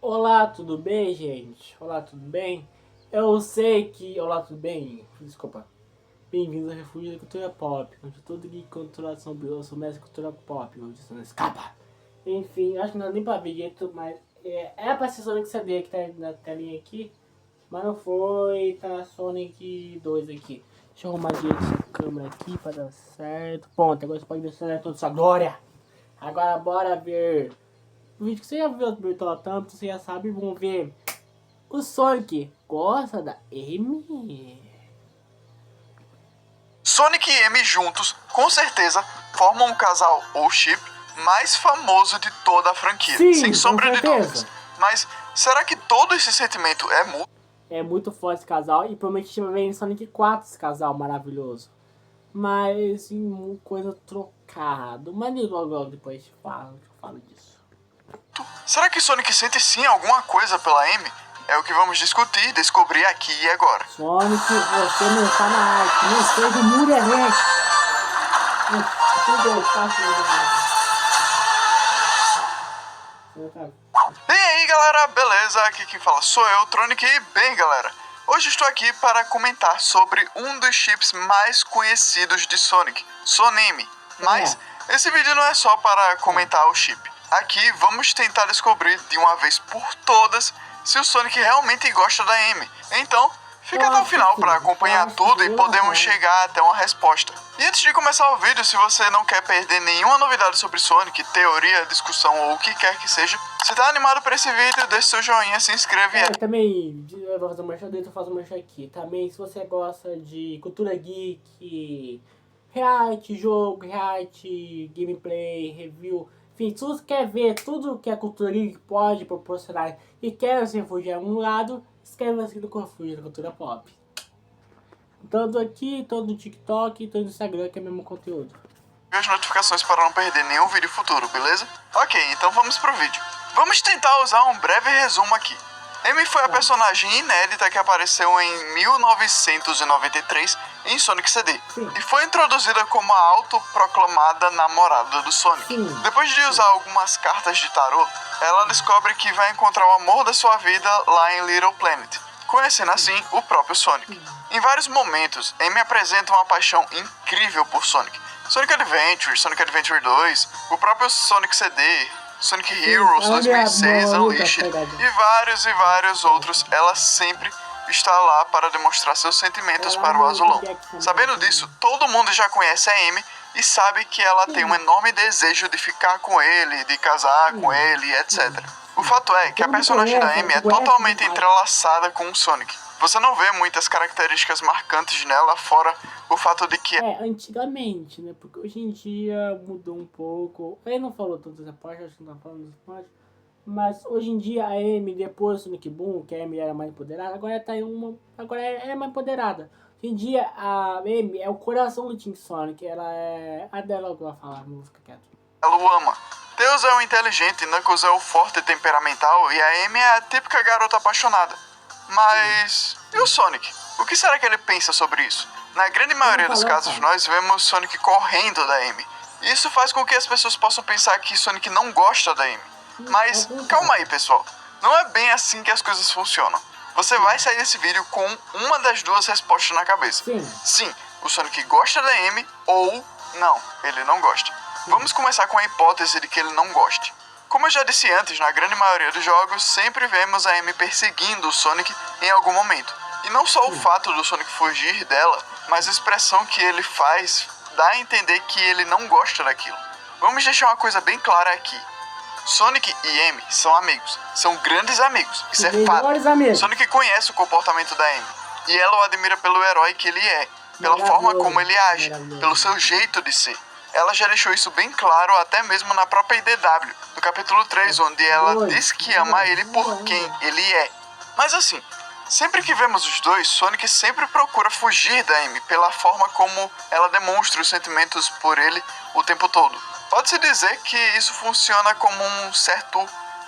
Olá, tudo bem, gente? Olá, tudo bem? Eu sei que... Olá, tudo bem? Desculpa. Bem-vindos ao Refúgio da Cultura Pop, onde todo geek cultura sombrio, eu sou mestre de cultura pop, onde você não escapa. Enfim, acho que não dá nem pra ver direito, mas era pra ser Sonic CD que tá na telinha aqui, mas não foi, tá Sonic 2 aqui. Deixa eu arrumar direito essa câmera aqui pra dar certo. Pronto, agora você pode descer toda sua glória. Agora bora ver o vídeo que você já viu do Virtual Thumb, você já sabe, vamos ver. O Sonic gosta da Amy? Sonic e Amy juntos, com certeza, formam um casal ou chip mais famoso de toda a franquia, Sim, sem sombra de dúvidas. certeza. Mas será que todo esse sentimento é mútuo? É muito forte esse casal e provavelmente vai ver em Sonic 4 esse casal maravilhoso. Mas em coisa trocado. Mas logo depois eu falo disso. Será que Sonic sente sim alguma coisa pela Amy? É o que vamos discutir e descobrir aqui e agora. Sonic, você não está na arte, não seja mulhermente. Tudo eu faço. E aí galera, beleza? Aqui quem fala sou eu, Tronic, e bem galera, hoje estou aqui para comentar sobre um dos chips mais conhecidos de Sonic, Sonemi. Mas esse vídeo não é só para comentar o chip. Aqui vamos tentar descobrir de uma vez por todas se o Sonic realmente gosta da Amy. Então, fica até o final para acompanhar tudo e podemos chegar até uma resposta. E antes de começar o vídeo, se você não quer perder nenhuma novidade sobre Sonic, teoria, discussão ou o que quer que seja, se tá animado para esse vídeo, deixa seu joinha, se inscreve e... Também, eu vou fazer uma merchan dentro, eu faço uma merchan aqui. Também, se você gosta de cultura geek, reality, jogo, reality, gameplay, review, enfim, se você quer ver tudo que a cultura geek pode proporcionar e quer se refugiar em um lado, inscreva-se no Refúgio da Cultura Pop. Tanto aqui, tanto no TikTok, tanto no Instagram, que é o mesmo conteúdo. as notificações para não perder nenhum vídeo futuro, beleza? Ok, então vamos pro vídeo. Vamos tentar usar um breve resumo aqui. Amy foi a personagem inédita que apareceu em 1993 em Sonic CD. Sim. E foi introduzida como a autoproclamada namorada do Sonic. Sim. Depois de usar algumas cartas de tarô, ela descobre que vai encontrar o amor da sua vida lá em Little Planet, conhecendo assim o próprio Sonic. Em vários momentos, Amy apresenta uma paixão incrível por Sonic. Sonic Adventure, Sonic Adventure 2, o próprio Sonic CD, Sonic Heroes 2006 Unleashed e vários outros, ela sempre está lá para demonstrar seus sentimentos para o azulão. Sabendo disso, todo mundo já conhece a Amy e sabe que ela tem um enorme desejo de ficar com ele, de casar com ele, etc. O fato é que a personagem da Amy é totalmente entrelaçada com o Sonic. Você não vê muitas características marcantes nela, fora o fato de que... antigamente, né? Porque hoje em dia mudou um pouco. Ele não falou tanto dessa parte, acho que não tá falando dessa parte. Mas hoje em dia a Amy, depois do Sonic Boom, que a Amy era mais empoderada, agora tá em uma. Agora ela é mais empoderada. Hoje em dia a Amy é o coração do Team Sonic. Ela é. A dela que vai falar, não fica quieto. Ela o ama. Tails é o inteligente, Knuckles é o forte e temperamental e a Amy é a típica garota apaixonada. Mas... e o Sonic? O que será que ele pensa sobre isso? Na grande maioria dos casos, nós vemos Sonic correndo da Amy. Isso faz com que as pessoas possam pensar que Sonic não gosta da Amy. Mas calma aí, pessoal. Não é bem assim que as coisas funcionam. Você vai sair desse vídeo com uma das duas respostas na cabeça. Sim, o Sonic gosta da Amy ou não, ele não gosta. Vamos começar com a hipótese de que ele não goste. Como eu já disse antes, na grande maioria dos jogos, sempre vemos a Amy perseguindo o Sonic em algum momento. E não só o fato do Sonic fugir dela, mas a expressão que ele faz dá a entender que ele não gosta daquilo. Vamos deixar uma coisa bem clara aqui. Sonic e Amy são amigos, são grandes amigos, isso é fato. Sonic conhece o comportamento da Amy, e ela o admira pelo herói que ele é, pela forma como ele age, pelo seu jeito de ser. Ela já deixou isso bem claro até mesmo na própria IDW, no capítulo 3, onde ela diz que ama ele por quem ele é. Mas assim, sempre que vemos os dois, Sonic sempre procura fugir da Amy pela forma como ela demonstra os sentimentos por ele o tempo todo. Pode-se dizer que isso funciona como um certo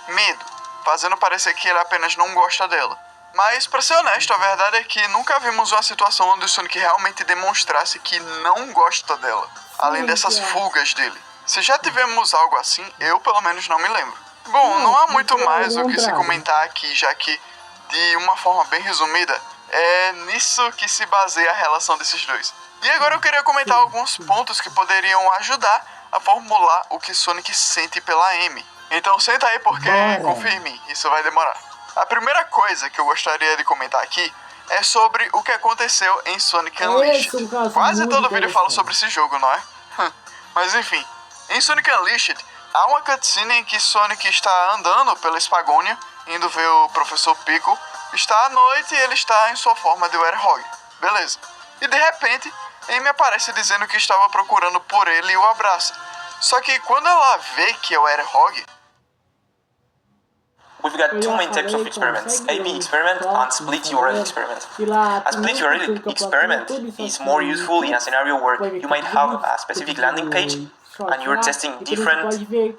medo, fazendo parecer que ele apenas não gosta dela. Mas, pra ser honesto, a verdade é que nunca vimos uma situação onde o Sonic realmente demonstrasse que não gosta dela, além dessas fugas dele. Se já tivemos algo assim, eu pelo menos não me lembro. Bom, não há muito mais o que se comentar aqui, já que, de uma forma bem resumida, é nisso que se baseia a relação desses dois. E agora eu queria comentar alguns pontos que poderiam ajudar a formular o que Sonic sente pela Amy. Então senta aí porque, confia em mim, isso vai demorar. A primeira coisa que eu gostaria de comentar aqui é sobre o que aconteceu em Sonic Unleashed. Quase todo vídeo fala sobre esse jogo, não é? Mas enfim, em Sonic Unleashed, há uma cutscene em que Sonic está andando pela Espagônia, indo ver o Professor Pico. Está à noite e ele está em sua forma de Werehog. Beleza. E de repente, Amy aparece dizendo que estava procurando por ele e o abraça. Só que quando ela vê que é o Werehog... We've got two main types of experiments, A-B experiment and split URL experiment. A split URL experiment is more useful in a scenario where you might have a specific landing page and you're testing different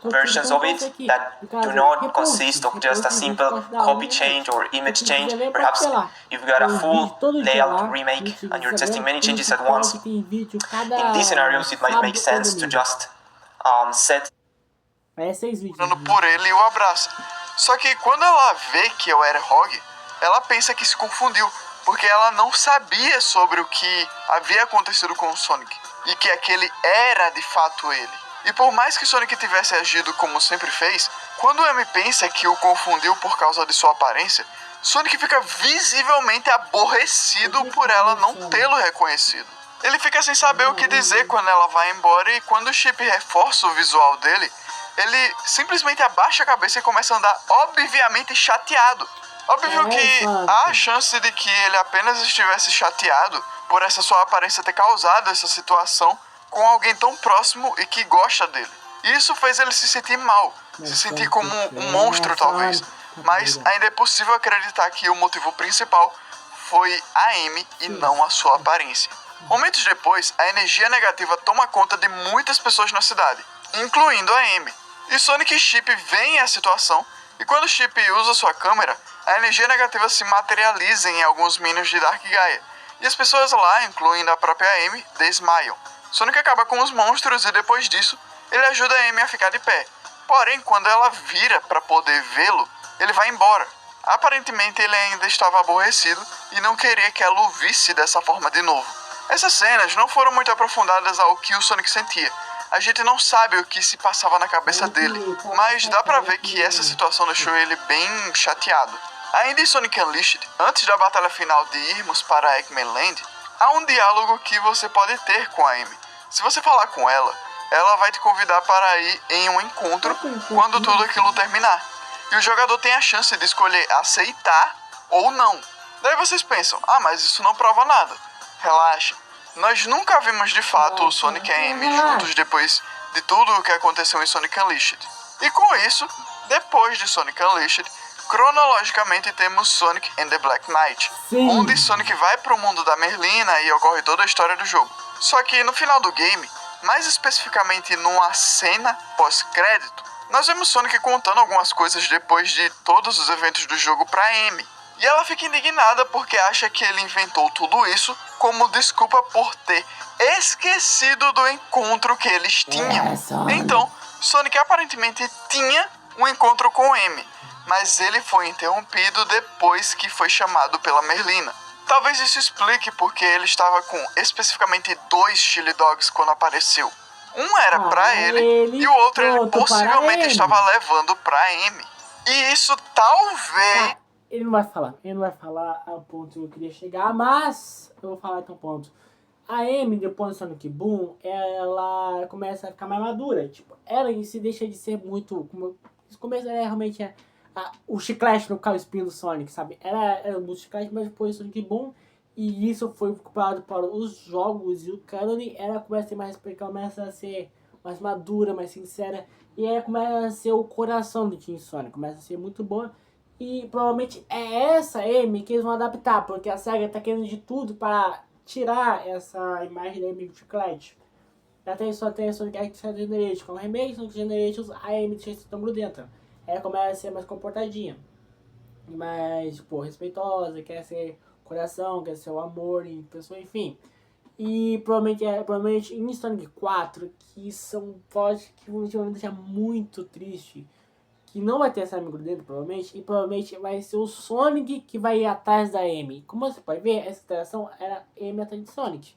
versions of it that do not consist of just a simple copy change or image change. Perhaps you've got a full layout remake and you're testing many changes at once. In these scenarios, it might make sense to just set por ele e o abraça. Só que quando ela vê que é o Werehog, ela pensa que se confundiu, porque ela não sabia sobre o que havia acontecido com o Sonic, e que aquele era de fato ele. E por mais que Sonic tivesse agido como sempre fez, quando Amy pensa que o confundiu por causa de sua aparência, Sonic fica visivelmente aborrecido por ela não tê-lo reconhecido. Ele fica sem saber o que dizer quando ela vai embora, e quando o Chip reforça o visual dele, ele simplesmente abaixa a cabeça e começa a andar obviamente chateado. Óbvio que há a chance de que ele apenas estivesse chateado por essa sua aparência ter causado essa situação com alguém tão próximo e que gosta dele. E isso fez ele se sentir mal, se sentir como um monstro talvez. Mas ainda é possível acreditar que o motivo principal foi a Amy e não a sua aparência. Momentos depois, a energia negativa toma conta de muitas pessoas na cidade, incluindo a Amy. E Sonic e Chip veem a situação, e quando Chip usa sua câmera, a energia negativa se materializa em alguns minions de Dark Gaia, e as pessoas lá, incluindo a própria Amy, desmaiam. Sonic acaba com os monstros e depois disso, ele ajuda a Amy a ficar de pé. Porém, quando ela vira para poder vê-lo, ele vai embora. Aparentemente ele ainda estava aborrecido e não queria que ela o visse dessa forma de novo. Essas cenas não foram muito aprofundadas ao que o Sonic sentia. A gente não sabe o que se passava na cabeça dele, mas dá pra ver que essa situação deixou ele bem chateado. Ainda em Sonic Unleashed, antes da batalha final de irmos para Eggman Land, há um diálogo que você pode ter com a Amy. Se você falar com ela, ela vai te convidar para ir em um encontro quando tudo aquilo terminar. E o jogador tem a chance de escolher aceitar ou não. Daí vocês pensam, mas isso não prova nada. Relaxa. Nós nunca vimos de fato o Sonic e a Amy juntos depois de tudo o que aconteceu em Sonic Unleashed. E com isso, depois de Sonic Unleashed, cronologicamente temos Sonic and the Black Knight, onde Sonic vai pro mundo da Merlina e ocorre toda a história do jogo. Só que no final do game, mais especificamente numa cena pós-crédito, nós vemos Sonic contando algumas coisas depois de todos os eventos do jogo pra Amy. E ela fica indignada porque acha que ele inventou tudo isso como desculpa por ter esquecido do encontro que eles tinham. Então, Sonic aparentemente tinha um encontro com Amy, mas ele foi interrompido depois que foi chamado pela Merlina. Talvez isso explique porque ele estava com especificamente 2 Chili Dogs quando apareceu. Um era pra ele e o outro ele possivelmente estava levando pra Amy. E isso talvez... Ele não vai falar ao ponto que eu queria chegar, mas eu vou falar até um ponto. A Amy, depois do Sonic Boom, ela começa a ficar mais madura. Tipo, ela em si deixa de ser muito... Isso começa realmente o chiclete no carro espinho do Sonic, sabe? Era muito chiclete, mas depois do Sonic Boom, e isso foi culpado para os jogos e o canon, ela começa a ser mais madura, mais sincera, e ela começa a ser o coração do Team Sonic, começa a ser muito boa. E provavelmente é essa Amy que eles vão adaptar, porque a SEGA tá querendo de tudo para tirar essa imagem da Amy do chiclete. Até só tem Sonic Generation, com o remake Sonic Generations, a Amy deixa de ser tão grudenta. Ela começa a ser mais comportadinha, mais, respeitosa, quer ser coração, quer ser o amor em pessoa, enfim. E provavelmente em Sonic 4, que são plots que vão me deixar muito triste, que não vai ter esse amigo dentro, provavelmente, e provavelmente vai ser o Sonic que vai ir atrás da Amy. Como você pode ver, essa interação era Amy atrás de Sonic.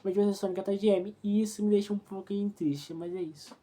Mas vai ser Sonic atrás de Amy, e isso me deixa um pouquinho triste, mas é isso.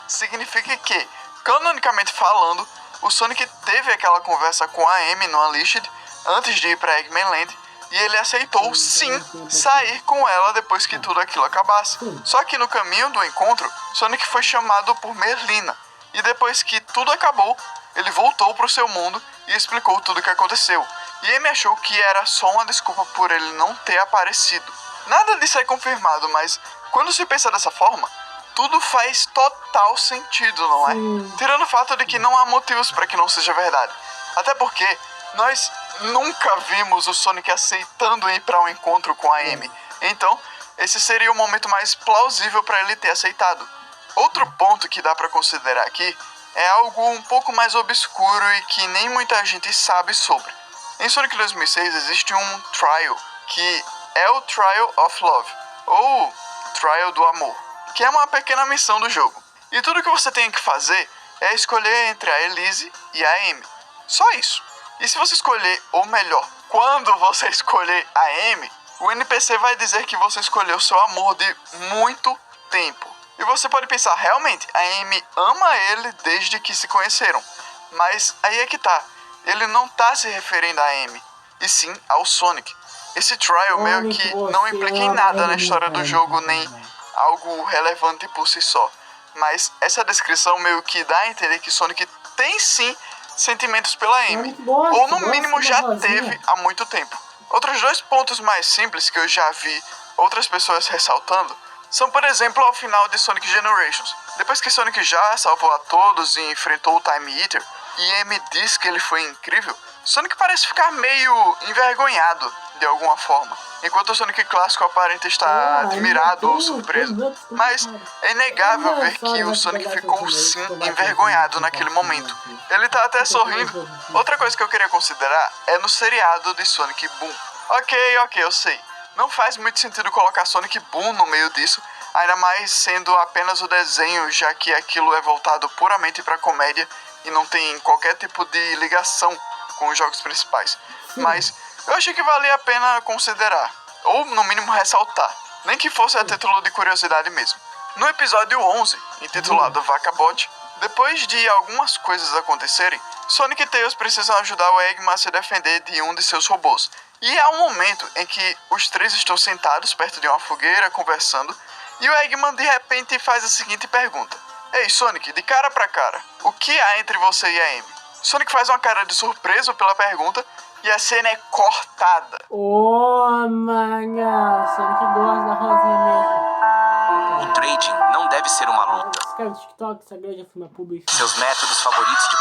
Significa que, canonicamente falando, o Sonic teve aquela conversa com a Amy no Unleashed antes de ir pra Eggman Land, e ele aceitou sim sair com ela depois que tudo aquilo acabasse. Só que no caminho do encontro, Sonic foi chamado por Merlina, e depois que tudo acabou, ele voltou pro seu mundo e explicou tudo o que aconteceu. E Amy achou que era só uma desculpa por ele não ter aparecido. Nada disso é confirmado, mas quando se pensa dessa forma, tudo faz total sentido, não é? Tirando o fato de que não há motivos para que não seja verdade. Até porque nós nunca vimos o Sonic aceitando ir para um encontro com a Amy. Então, esse seria o momento mais plausível para ele ter aceitado. Outro ponto que dá para considerar aqui é algo um pouco mais obscuro e que nem muita gente sabe sobre. Em Sonic 2006 existe um trial, que é o Trial of Love, ou Trial do Amor, que é uma pequena missão do jogo. E tudo que você tem que fazer é escolher entre a Elise e a Amy. Só isso. E se você escolher, ou melhor, quando você escolher a Amy, o NPC vai dizer que você escolheu seu amor de muito tempo. E você pode pensar, realmente, a Amy ama ele desde que se conheceram. Mas aí é que tá, ele não tá se referindo a Amy, e sim ao Sonic. Esse trial meio que não implica em nada na história do jogo, nem algo relevante por si só. Mas essa descrição meio que dá a entender que Sonic tem sim sentimentos pela Amy, ou no mínimo já teve há muito tempo. Outros dois pontos mais simples que eu já vi outras pessoas ressaltando são, por exemplo, ao final de Sonic Generations. Depois que Sonic já salvou a todos e enfrentou o Time Eater, e Amy diz que ele foi incrível, Sonic parece ficar meio envergonhado de alguma forma, enquanto o Sonic clássico aparenta estar admirado ou surpreso. Mas é inegável ver que o Sonic ficou sim envergonhado naquele momento. Ele tá até sorrindo. Outra coisa que eu queria considerar é no seriado de Sonic Boom. Ok, eu sei. Não faz muito sentido colocar Sonic Boom no meio disso, ainda mais sendo apenas o desenho, já que aquilo é voltado puramente pra comédia e não tem qualquer tipo de ligação com os jogos principais. Mas eu achei que valia a pena considerar, ou no mínimo ressaltar, nem que fosse a título de curiosidade mesmo. No episódio 11, intitulado Vaca Bot, depois de algumas coisas acontecerem, Sonic e Tails precisam ajudar o Eggman a se defender de um de seus robôs. E há um momento em que os três estão sentados perto de uma fogueira conversando, e o Eggman de repente faz a seguinte pergunta: Ei Sonic, de cara pra cara, o que há entre você e a Amy? Sonic faz uma cara de surpreso pela pergunta e a cena é cortada. Oh, mano, Sonic gosta da Rosinha mesmo. O trading não deve ser uma luta. Esse cara do TikTok, essa grande filme público. Seus métodos favoritos de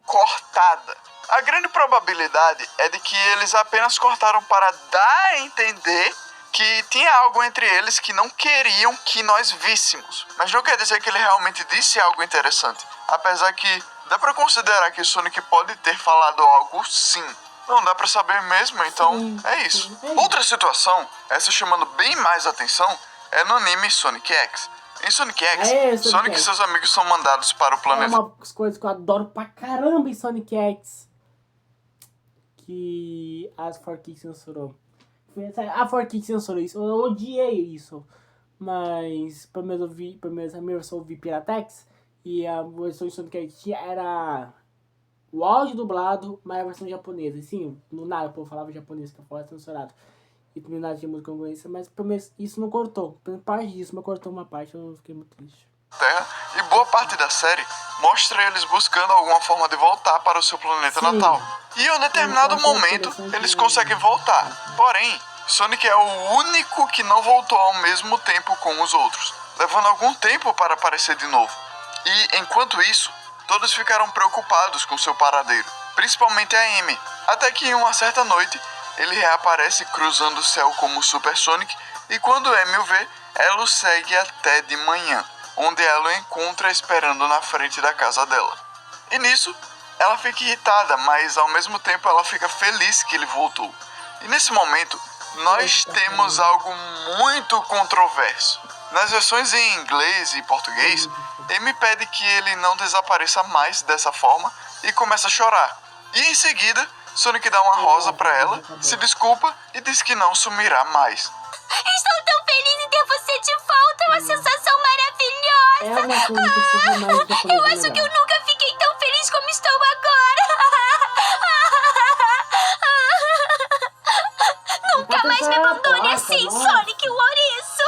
cortada. A grande probabilidade é de que eles apenas cortaram para dar a entender que tinha algo entre eles que não queriam que nós víssemos. Mas não quer dizer que ele realmente disse algo interessante. Apesar que dá pra considerar que Sonic pode ter falado algo sim. Não dá pra saber mesmo, então é isso. Outra situação, essa chamando bem mais atenção, é no anime Sonic X. Em Sonic X, Sonic e seus amigos são mandados para o planeta. É uma das coisas que eu adoro pra caramba em Sonic X, que as 4Kids censurou. A 4Kids censurou isso, eu odiei isso. Mas, pelo menos a minha versão eu vi Piratex, e a versão de Sonic X era o áudio dublado, mas a versão japonesa. E sim, no nada o povo falava japonês, que foi censurado. E também nada de música congruência, mas pelo menos isso não cortou. Parte disso, mas cortou uma parte, eu fiquei muito triste. Terra, e boa parte da série mostra eles buscando alguma forma de voltar para o seu planeta natal. E em um determinado momento, eles conseguem voltar. Porém, Sonic é o único que não voltou ao mesmo tempo com os outros, levando algum tempo para aparecer de novo. E, enquanto isso, todos ficaram preocupados com seu paradeiro, principalmente a Amy, até que em uma certa noite, ele reaparece cruzando o céu como Super Sonic, e quando Amy o vê, ela o segue até de manhã, onde ela o encontra esperando na frente da casa dela. E nisso, ela fica irritada, mas ao mesmo tempo ela fica feliz que ele voltou. E nesse momento, nós temos algo muito controverso. Nas versões em inglês e português, Amy pede que ele não desapareça mais dessa forma e começa a chorar. E em seguida, Sonic dá uma rosa pra ela, se desculpa e diz que não sumirá mais. Estou tão feliz em ter você de volta, é uma sensação maravilhosa. Eu acho que eu nunca fiquei tão feliz como estou agora. Nunca mais me abandone assim, Sonic, o ouriço.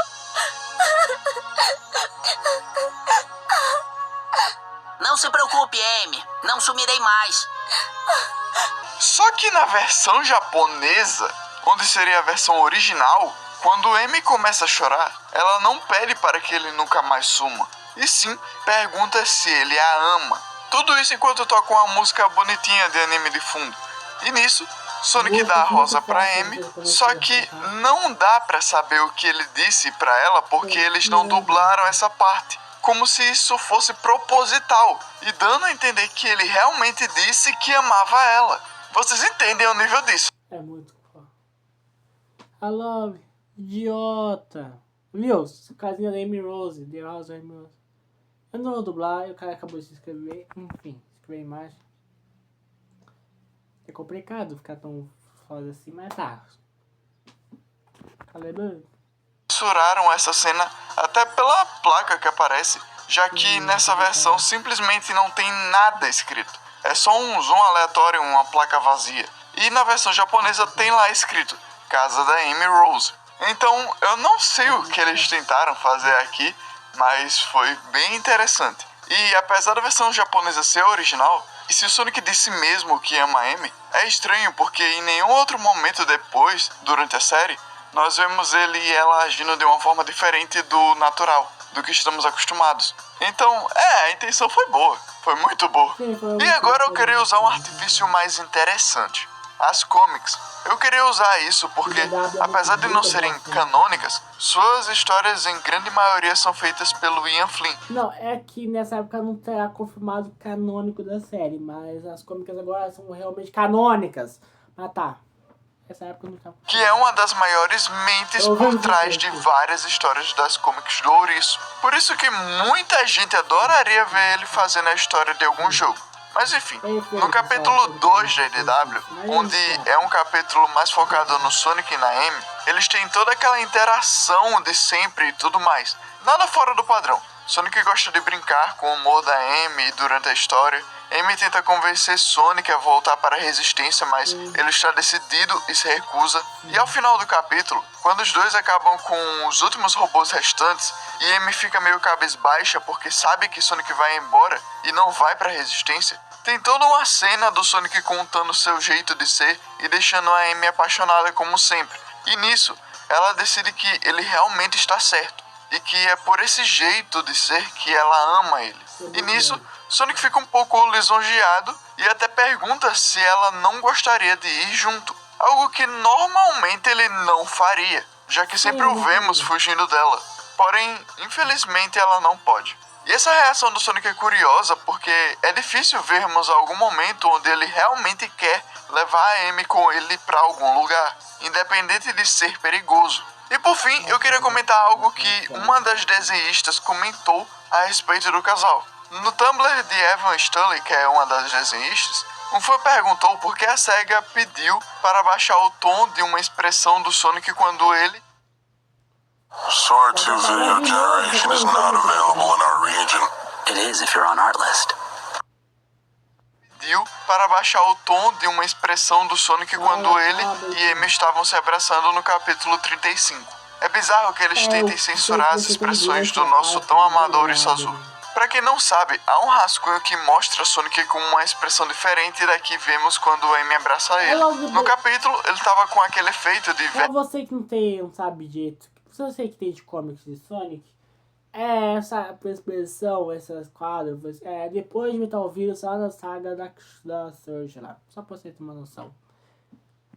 Não se preocupe, Amy. Não sumirei mais. Só que na versão japonesa, onde seria a versão original, quando Amy começa a chorar, ela não pede para que ele nunca mais suma, e sim pergunta se ele a ama. Tudo isso enquanto toca uma música bonitinha de anime de fundo. E nisso, Sonic dá a rosa pra Amy, só que não dá pra saber o que ele disse pra ela porque eles não dublaram essa parte. Como se isso fosse proposital, e dando a entender que ele realmente disse que amava ela. Vocês entendem o nível disso? É muito foda. I love, idiota. Viu? Casinha da Amy Rose, The House of Amy Rose. Eu não vou dublar, e o cara acabou de se inscrever. Enfim, escrever a imagem. É complicado ficar tão foda assim, mas tá. Censuraram essa cena até pela placa que aparece, já que nessa versão simplesmente não tem nada escrito. É só um zoom aleatório, uma placa vazia. E na versão japonesa tem lá escrito Casa da Amy Rose. Então eu não sei o que eles tentaram fazer aqui, mas foi bem interessante. E apesar da versão japonesa ser original, e se o Sonic disse mesmo que ama a Amy, é estranho porque em nenhum outro momento depois, durante a série, nós vemos ele e ela agindo de uma forma diferente do natural, do que estamos acostumados. Então, a intenção foi boa, foi muito boa. E agora eu queria usar um artifício mais interessante. As comics. Eu queria usar isso porque, apesar de não serem canônicas, suas histórias em grande maioria são feitas pelo Ian Flynn. Não, é que nessa época não terá confirmado o canônico da série, mas as cômicas agora são realmente canônicas. Mas tá. Essa época não tá. Que é uma das maiores mentes por trás de várias histórias das comics do Ouriço. Por isso que muita gente adoraria ver ele fazendo a história de algum jogo. Mas enfim, no capítulo 2 da EDW, onde é um capítulo mais focado no Sonic e na Amy, eles têm toda aquela interação de sempre e tudo mais. Nada fora do padrão. Sonic gosta de brincar com o humor da Amy durante a história. Amy tenta convencer Sonic a voltar para a resistência, mas ele está decidido e se recusa. E ao final do capítulo, quando os dois acabam com os últimos robôs restantes, e Amy fica meio cabisbaixa porque sabe que Sonic vai embora e não vai para a resistência, tem toda uma cena do Sonic contando seu jeito de ser e deixando a Amy apaixonada como sempre. E nisso, ela decide que ele realmente está certo e que é por esse jeito de ser que ela ama ele. E nisso, Sonic fica um pouco lisonjeado e até pergunta se ela não gostaria de ir junto. Algo que normalmente ele não faria, já que sempre o vemos fugindo dela. Porém, infelizmente ela não pode. E essa reação do Sonic é curiosa porque é difícil vermos algum momento onde ele realmente quer levar a Amy com ele para algum lugar, independente de ser perigoso. E por fim, eu queria comentar algo que uma das desenhistas comentou a respeito do casal. No Tumblr de Evan Stanley, que é uma das desenhistas, um fã perguntou por que a SEGA pediu para baixar o tom de uma expressão do Sonic quando ele Sword 2 video generation is not available in our region. It is if you're on our list. pediu para baixar o tom de uma expressão do Sonic quando ele e Amy estavam se abraçando no capítulo 35. É bizarro que eles tentem censurar as expressões do nosso tão amado Ouriço Azul. Pra quem não sabe, há um rascunho que mostra Sonic com uma expressão diferente da que vemos quando a Amy abraça ele. No capítulo, ele tava com aquele efeito de... Pra você que não sabe jeito, você que tem de comics de Sonic, essa expressão, essas quadros, depois de Metal Vírus lá na saga da Surge lá. Só pra você ter uma noção.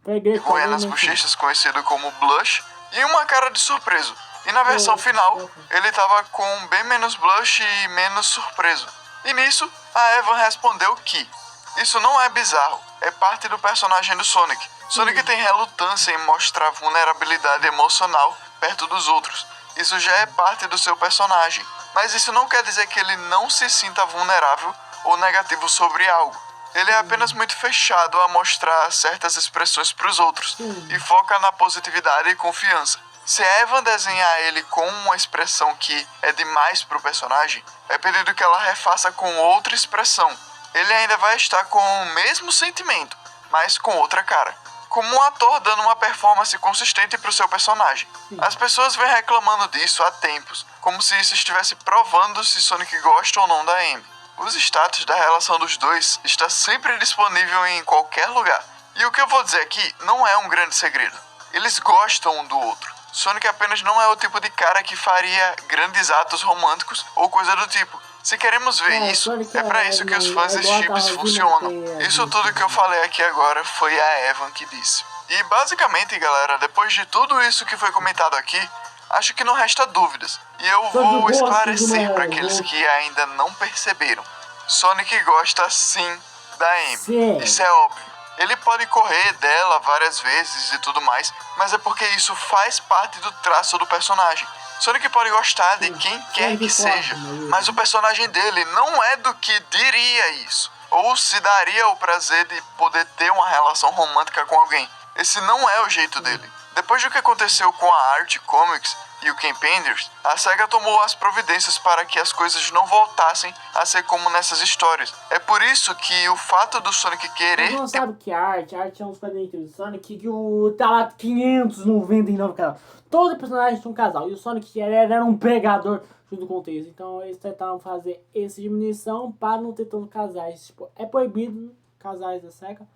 Vergonha nas bochechas, conhecido como blush, e uma cara de surpreso. E na versão final, ele tava com bem menos blush e menos surpreso. E nisso, a Evan respondeu que isso não é bizarro, é parte do personagem do Sonic. Sonic tem relutância em mostrar vulnerabilidade emocional perto dos outros. Isso já é parte do seu personagem. Mas isso não quer dizer que ele não se sinta vulnerável ou negativo sobre algo. Ele é apenas muito fechado a mostrar certas expressões para os outros e foca na positividade e confiança. Se a Evan desenhar ele com uma expressão que é demais pro personagem, é pedido que ela refaça com outra expressão. Ele ainda vai estar com o mesmo sentimento, mas com outra cara. Como um ator dando uma performance consistente pro seu personagem. As pessoas vêm reclamando disso há tempos, como se isso estivesse provando se Sonic gosta ou não da Amy. Os status da relação dos dois está sempre disponível em qualquer lugar. E o que eu vou dizer aqui não é um grande segredo. Eles gostam um do outro. Sonic apenas não é o tipo de cara que faria grandes atos românticos ou coisa do tipo. Se queremos ver isso, é pra isso que os fãs de chips funcionam. Isso tudo que eu falei aqui agora foi a Evan que disse. E basicamente, galera, depois de tudo isso que foi comentado aqui, acho que não resta dúvidas. E eu vou esclarecer para aqueles que ainda não perceberam. Sonic gosta sim da Amy. Isso é óbvio. Ele pode correr dela várias vezes e tudo mais, mas é porque isso faz parte do traço do personagem. Sonic pode gostar de quem quer que seja, mas o personagem dele não é do que diria isso, ou se daria o prazer de poder ter uma relação romântica com alguém. Esse não é o jeito dele. Depois do que aconteceu com a Art Comics e o Ken Penders, a SEGA tomou as providências para que as coisas não voltassem a ser como nessas histórias. É por isso que o fato do Sonic querer... Você não sabe que a Art é um quadrinhos do Sonic que tá lá 599, cara. Todos os personagens são um casal. E o Sonic era um pregador junto com o Tails. Então eles tentaram fazer essa diminuição para não ter tantos casais. Tipo, é proibido casais da SEGA,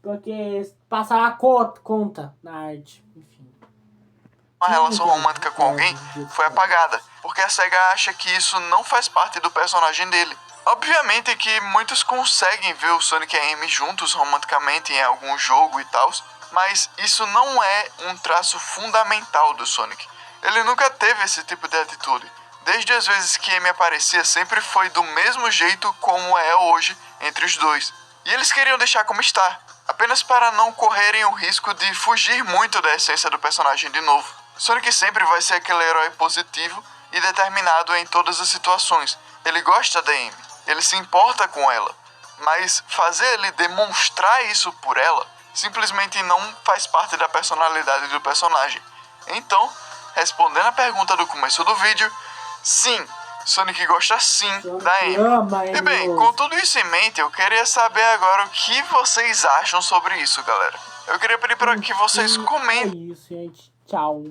porque passaram a conta na arte. Enfim. Uma relação romântica com alguém foi apagada, porque a SEGA acha que isso não faz parte do personagem dele. Obviamente que muitos conseguem ver o Sonic e a Amy juntos romanticamente em algum jogo e tal, mas isso não é um traço fundamental do Sonic. Ele nunca teve esse tipo de atitude. Desde as vezes que Amy aparecia, sempre foi do mesmo jeito como é hoje entre os dois. E eles queriam deixar como está, apenas para não correrem o risco de fugir muito da essência do personagem de novo. Sonic sempre vai ser aquele herói positivo e determinado em todas as situações. Ele gosta da Amy, ele se importa com ela, mas fazer ele demonstrar isso por ela simplesmente não faz parte da personalidade do personagem. Então, respondendo a pergunta do começo do vídeo, sim, Sonic gosta sim da Amy. E bem, com tudo isso em mente, eu queria saber agora o que vocês acham sobre isso, galera. Eu queria pedir para que vocês comentem. É isso, gente. Tchau.